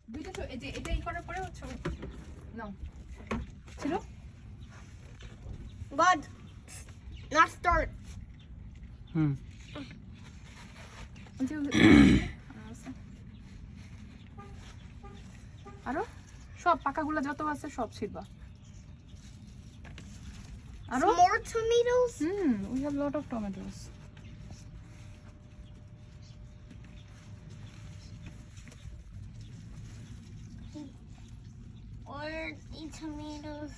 দুইটা এই যে এটা ই করার পরে ছবি নাও ছিল But not start. আরো সব পাকাগুলো যত আছে সব ছিড়বা আরো Some more tomatoes. we have lot of tomatoes Or eat tomatoes.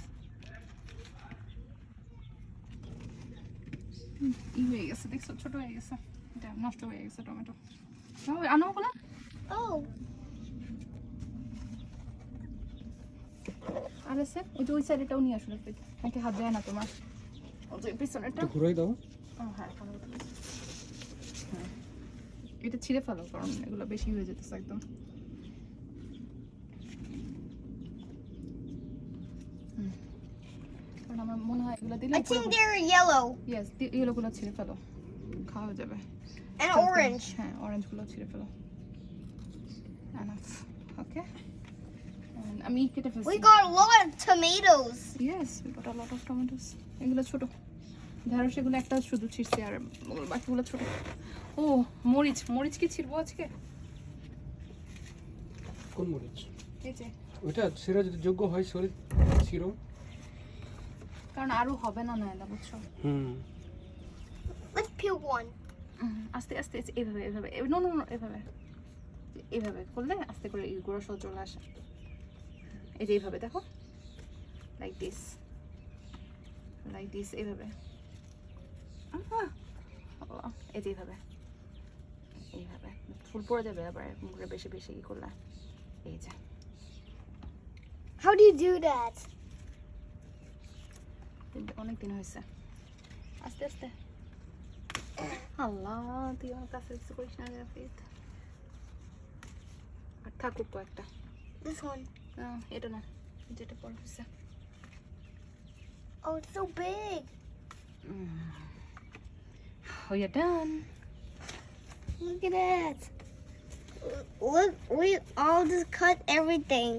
ই হয়ে গেছে দেখছো ছোট হয়ে গেছে এটা নষ্ট হয়ে গেছে টমেটো আনো ওগুলা Oh. আর আছে ওই যে ওই সাইডটাও নিয়ে আসলে নাকি হাত যায় না তোমার ওই যে পিছনেরটা ঘুরাই দাও হ্যাঁ এটা ছিঁড়ে ফেলো কারণ এগুলো বেশি হয়ে যেতেছে একদম কারণ আমার মনে হয় এগুলো দিলে I think they're yellow yes ইয়েলোগুলো ছিঁড়ে ফেলো খাওয়া যাবে and orange. হ্যাঁ অরেঞ্জগুলো ছিঁড়ে ফেলো এনাফ ওকে আমি কেটে ফেলছি We got a lot of tomatoes. Yes we got a lot of tomatoes এগুলো ছোট ঢেঁড়স এগুলো একটা শুধু ছিঁড়ছি আর বাকিগুলো ছোট ও মরিচ কি ছিড়বো আজকে কোন মরিচ এই যে ওটা সেরা যদি যোগ্য হয় শরীর ছিরো কারণ আরো হবে না না এটা বুঝছো Let's peel one. আস্তে আস্তে এইভাবে নো এইভাবে করলে আস্তে করে এই গুঁড়ো সহ চলে আসে এই যে এইভাবে দেখো লাইক দিস এইভাবে এই যে এইভাবে ফুল পড়ে যাবে আবার মুখে বেশি বেশি ই করলে এই যে How do you do that? অনেক দিন হয়েছে আস্তে আস্তে আল্লাহ তুই আমার কাছে কিছু করিস না রাফিদ আর থাকুক কয়েকটা This one. এটা না যেটা পরে হয়েছে Oh, it's so big. Oh, you're done. Look at that. Look, we all just cut everything.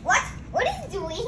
What? What is he doing?